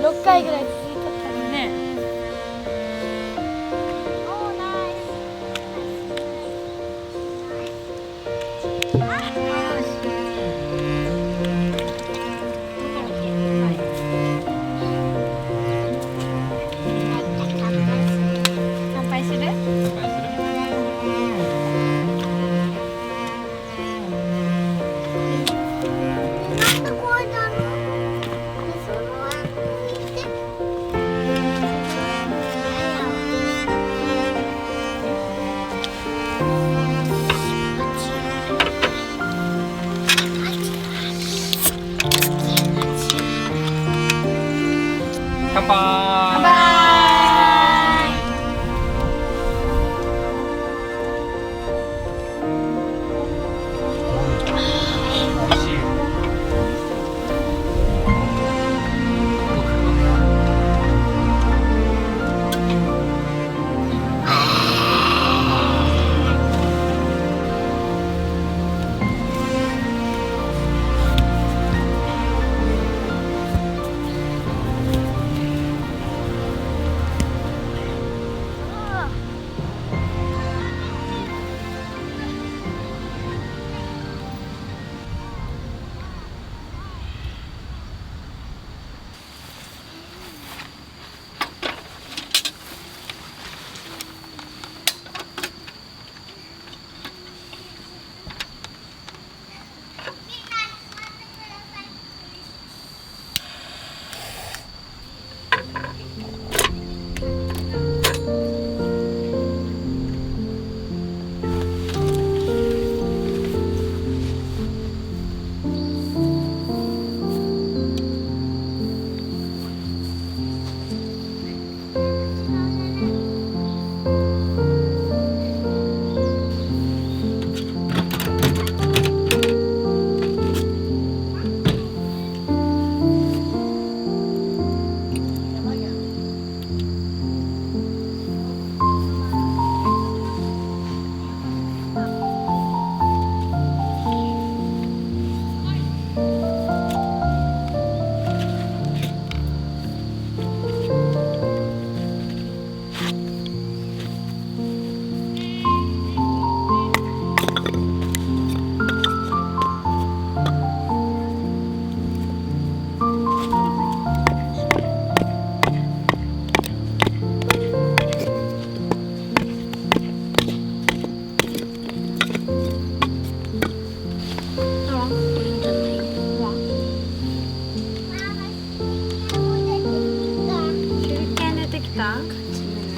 6回ぐらい続いとったのね。乾杯する？なんでこうなの？その上にして。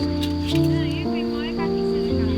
ゆっくりもお絵かきするから。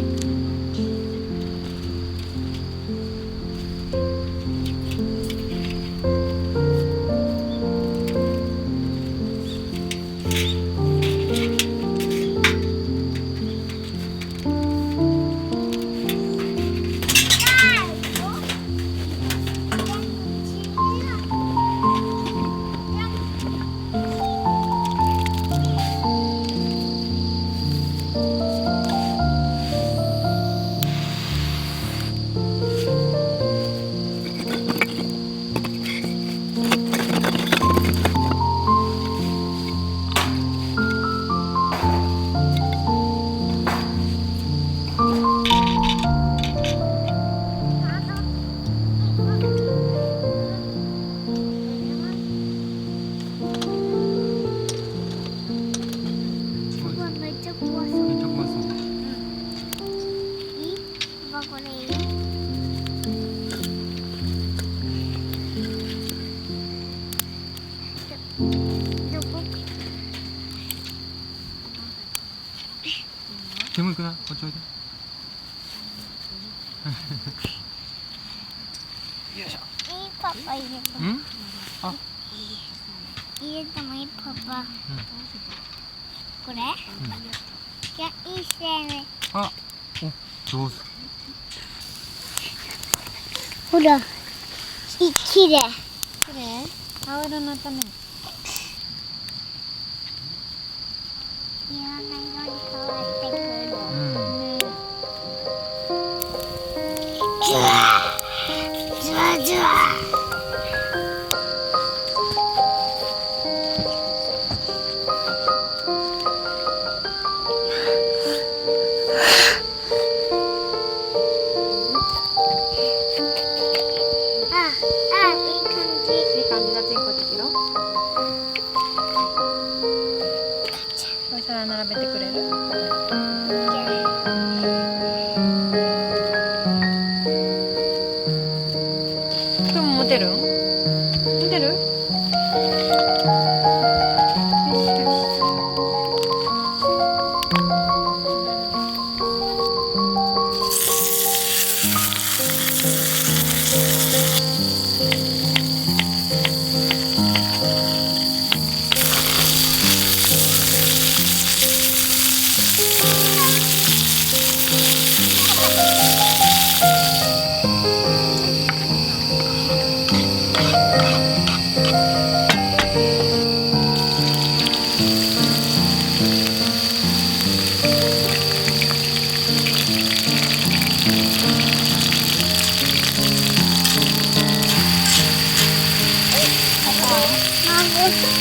めっちゃ怖そう。めっちゃ怖そう。いい？パパこれいい？どこ？煙くない？こっちおいで。よいしょ。いいパパ入れても。うん？あ、入れてもいいパパ。これ？じゃあいいせね。あ、お、上手。ほら、きれい。きれい？青色になったね。いろんな色に変わってくる。うん。じわじわ。いい感じ。いい感じだ、全個ってきろ。そしたら並べてくれる？これも持てるん？持てる？よしよし。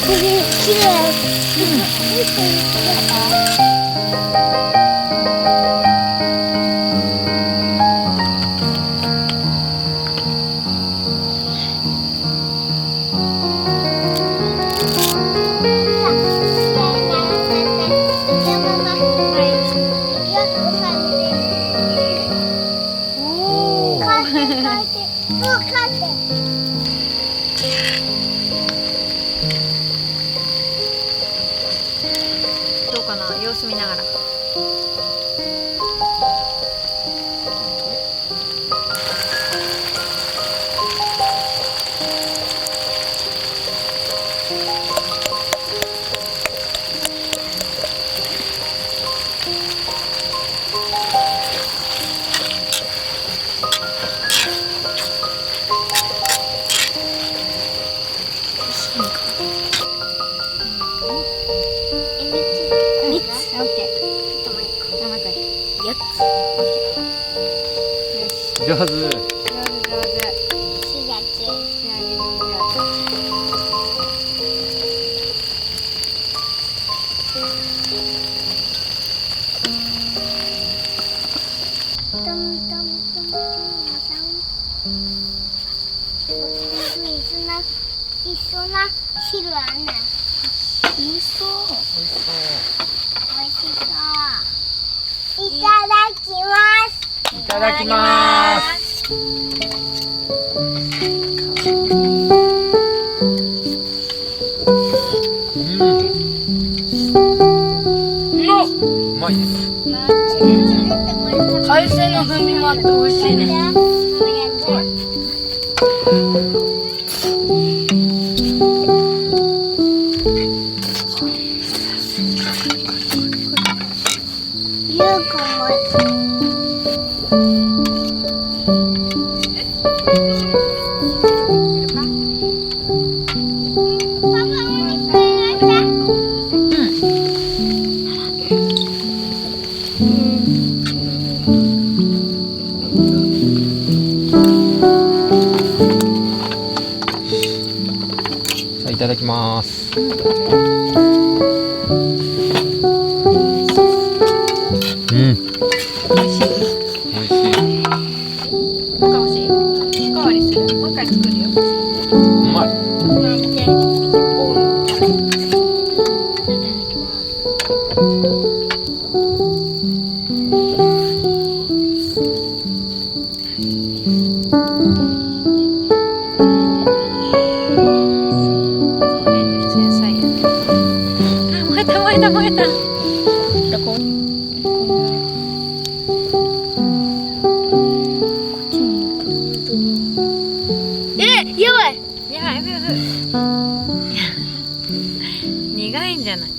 これきれい。おお。どうかな、様子見ながら。上手。上手上手。仕上げ。仕上げ上手。トントントントン一緒な汁あんねん。美味しそう。美味しそう。いただきます。いただきます。うん。うまっ。うまいです。海鮮の風味もあって美味しいね。ゆうくんもパパも一緒に乗って。さあいただきます。うん。美味しい。美味しい。もう一回欲しい？おかわりする？もう一回作るよ。うまい。繊細やね。あ、燃えた燃えた燃えた。どこ？やばい。いや、苦いんじゃない？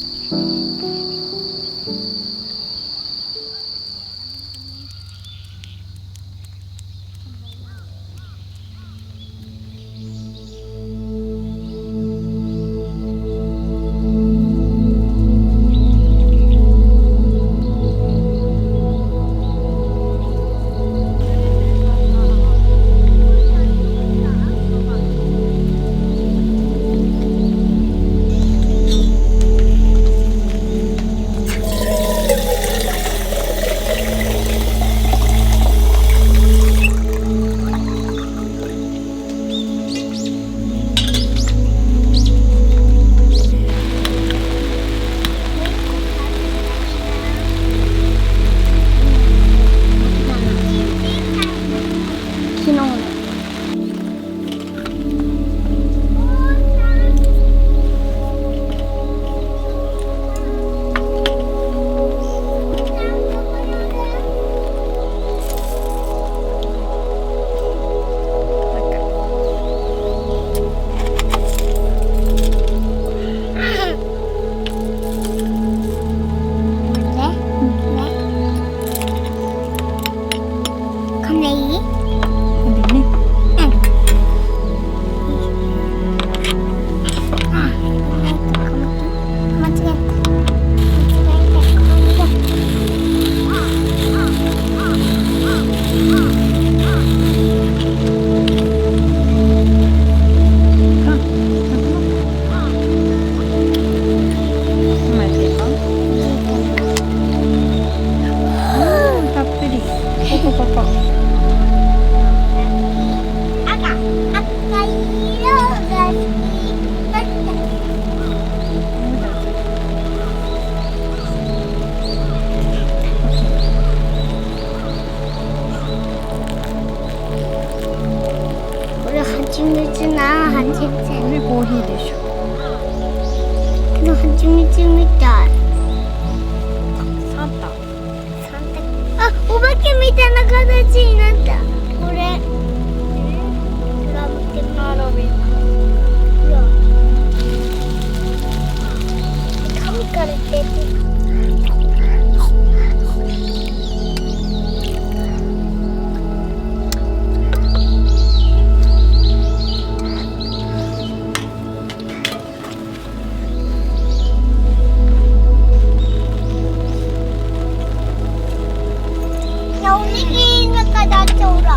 昨日の。これいい？これね。間違えた。今やっていいか？たっぷり。ここここ。赤い色が好きだった。これ蜂蜜な、蜂蜜。これコーヒーでしょ。けど蜂蜜みたい。サンタ。あ、お化けみたいな形になった。これ。ほら見てみ。ハロウィン。ほら。髪から出てくる。おにぎりの形ほら。